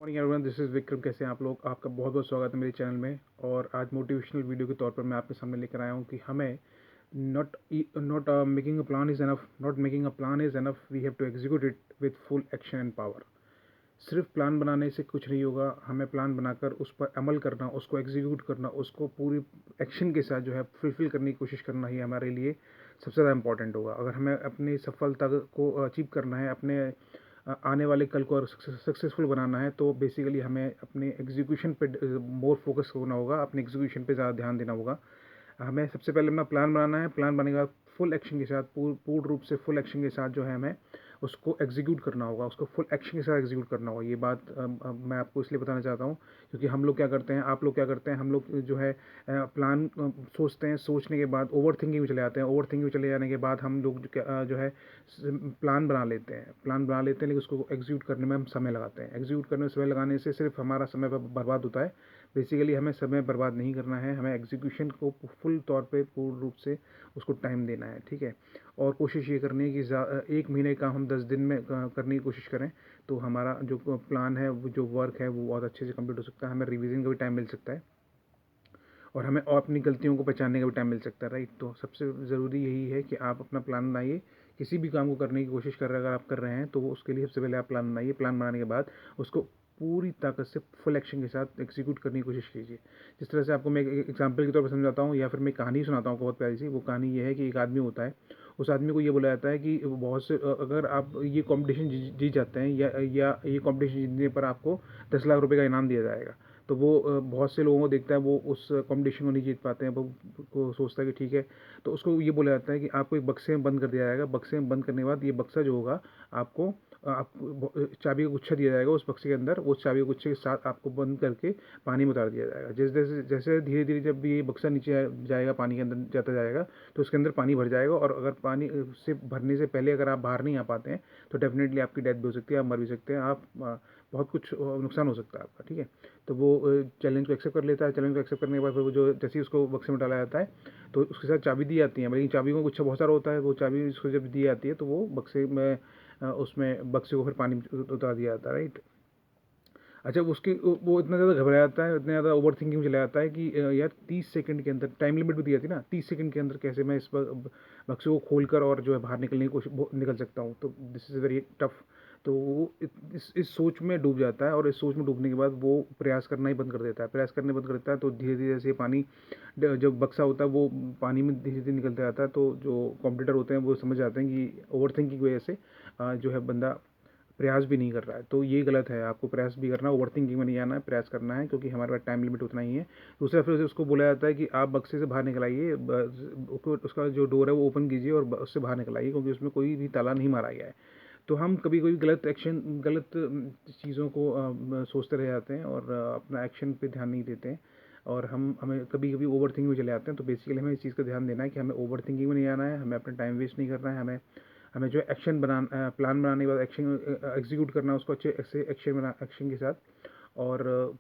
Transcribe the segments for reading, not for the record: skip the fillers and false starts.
Morning everyone, this is Vikram. कैसे हैं आप लोग? आपका बहुत बहुत स्वागत है मेरे चैनल में। और आज मोटिवेशनल वीडियो के तौर पर मैं आपके सामने लेकर आया हूँ कि हमें not making a plan is enough, not making a plan is enough, we have to execute it with full action and power. सिर्फ प्लान बनाने से कुछ नहीं होगा, हमें प्लान बनाकर उस पर अमल करना, उसको एग्जीक्यूट करना, उसको पूरी एक्शन के साथ जो है फुलफिल करने की कोशिश करना ही हमारे लिए सबसे ज़्यादा इंपॉर्टेंट होगा। अगर हमें अपनी सफलता को अचीव करना है, अपने आने वाले कल को सक्सेसफुल बनाना है, तो बेसिकली हमें अपने एग्जीक्यूशन पे मोर फोकस होना होगा, अपने एग्जीक्यूशन पे ज़्यादा ध्यान देना होगा। हमें सबसे पहले अपना प्लान बनाना है। प्लान बनाने के बाद फुल एक्शन के साथ, पूर्ण रूप से फुल एक्शन के साथ जो है हमें उसको एग्जीक्यूट करना होगा, उसको फुल एक्शन के साथ एग्जीक्यूट करना होगा। ये बात मैं आपको इसलिए बताना चाहता हूँ क्योंकि हम लोग क्या करते हैं, आप लोग क्या करते हैं, हम लोग जो है प्लान सोचते हैं, सोचने के बाद ओवर थिंकिंग में चले जाते हैं। ओवर थिंकिंग में चले जाने के बाद हम लोग जो है प्लान बना लेते हैं, लेकिन उसको एग्जीक्यूट करने में हम समय लगाते हैं। एग्जीक्यूट करने में समय लगाने से सिर्फ हमारा समय बर्बाद होता है। बेसिकली हमें समय बर्बाद नहीं करना है, हमें एग्जीक्यूशन को फुल तौर पे पूर्ण रूप से उसको टाइम देना है, ठीक है। और कोशिश ये करनी है कि 1 महीने का हम 10 दिन में करने की कोशिश करें, तो हमारा जो प्लान है, वो जो वर्क है, वो बहुत अच्छे से कंप्लीट हो सकता है। हमें रिवीजन का भी टाइम मिल सकता है और हमें और अपनी गलतियों को पहचानने का भी टाइम मिल सकता है, राइट। तो सबसे ज़रूरी यही है कि आप अपना प्लान बनाइए। किसी भी काम को करने की कोशिश कर रहे हैं, अगर आप कर रहे हैं, तो वो उसके लिए सबसे पहले आप प्लान बनाइए। प्लान बनाने के बाद उसको पूरी ताकत से फुल एक्शन के साथ एग्जीक्यूट करने की कोशिश कीजिए। जिस तरह से आपको मैं एक एग्जांपल के तौर पर समझाता हूँ, या फिर मैं कहानी सुनाता हूँ बहुत प्यारी सी। वो कहानी ये है कि एक आदमी होता है, उस आदमी को ये बोला जाता है कि बहुत से अगर आप ये कंपटीशन जीत जाते हैं, या ये कंपटीशन जीतने पर आपको 10 लाख रुपए का इनाम दिया जाएगा। तो वो बहुत से लोगों को देखता है, वो उस कंपटीशन को नहीं जीत पाते हैं, वो को सोचता है कि ठीक है। तो उसको ये बोला जाता है कि आपको एक बक्से में बंद कर दिया जाएगा। बक्से में बंद करने के बाद ये बक्सा जो होगा, आपको चाबी का गुच्छा दिया जाएगा। उस बक्से के अंदर वो चाबी के गुच्छे के साथ आपको बंद करके पानी में उतार दिया जाएगा। जैसे जैसे जैसे धीरे धीरे जब ये बक्सा नीचे जाएगा, पानी के अंदर जाता जाएगा, तो उसके अंदर पानी भर जाएगा। और अगर पानी से भरने से पहले अगर आप बाहर नहीं आ पाते हैं, तो डेफिनेटली आपकी डेथ भी हो सकती है, आप मर भी सकते हैं, आप बहुत कुछ नुकसान हो सकता है आपका, ठीक है। तो वो चैलेंज को एक्सेप्ट कर लेता है। चैलेंज को एक्सेप्ट करने के बाद फिर वो जो जैसे ही उसको बक्से में डाला जाता है, तो उसके साथ चाबी दी जाती है, लेकिन चाबी को गुच्छा बहुत सारा होता है। वो चाबी उसको जब दी जाती है, तो वो बक्से में उसमें बक्से को फिर पानी में उतार दिया जाता है, राइट। अच्छा, उसकी वो इतना ज़्यादा घबरा जाता है, इतना ज़्यादा ओवर थिंकिंग में चला जाता है कि यार 30 सेकंड के अंदर टाइम लिमिट भी दी जाती है ना, 30 सेकंड के अंदर कैसे मैं इस बक्से को खोल कर और जो है बाहर निकलने की कोशिश निकल सकता हूँ। तो दिस इज़ वेरी टफ। तो वो इस सोच में डूब जाता है, और इस सोच में डूबने के बाद वो प्रयास करना ही बंद कर देता है। प्रयास करने बंद कर देता है, तो धीरे धीरे जैसे पानी जो बक्सा होता है वो पानी में धीरे धीरे निकलता जाता है। तो जो कॉम्पिटिटर होते हैं वो समझ जाते हैं कि ओवर थिंकिंग की वजह से जो है बंदा प्रयास भी नहीं कर रहा है। तो ये गलत है, आपको प्रयास भी करना है, ओवर थिंकिंग में नहीं आना है, प्रयास करना है, क्योंकि हमारे पास टाइम लिमिट उतना ही है। दूसरा फिर उसको बोला जाता है कि आप बक्से से बाहर निकल आइए, उसका जो डोर है वो ओपन कीजिए और उससे बाहर निकल आइए, क्योंकि उसमें कोई भी ताला नहीं मारा गया है। तो हम कभी कभी गलत चीज़ों को सोचते रह जाते हैं, और अपना एक्शन पे ध्यान नहीं देते हैं, और हमें कभी कभी ओवर थिंकिंग में चले जाते हैं। तो बेसिकली हमें इस चीज़ का ध्यान देना है कि हमें ओवर थिंकिंग में नहीं आना है, हमें अपना टाइम वेस्ट नहीं करना है। हमें हमें जो एक्शन प्लान बनाने के बाद एक्शन एग्जीक्यूट करना है, उसको अच्छे से एक्शन के साथ। और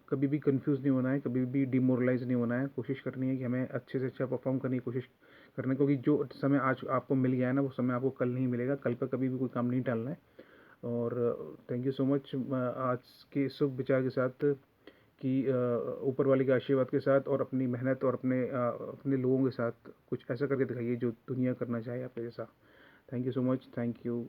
कभी भी कंफ्यूज नहीं होना है, कभी भी डिमोरलाइज नहीं होना है। कोशिश करनी है कि हमें अच्छे से अच्छा परफॉर्म करने की कोशिश करना है, क्योंकि जो समय आज आपको मिल गया है ना, वो समय आपको कल नहीं मिलेगा। कल पर कभी भी कोई काम नहीं टालना है। और थैंक यू सो मच आज के शुभ विचार के साथ, कि ऊपर वाले के आशीर्वाद के साथ और अपनी मेहनत और अपने लोगों के साथ कुछ ऐसा करके दिखाइए जो दुनिया करना चाहे आपके जैसा। Thank you so much, thank you.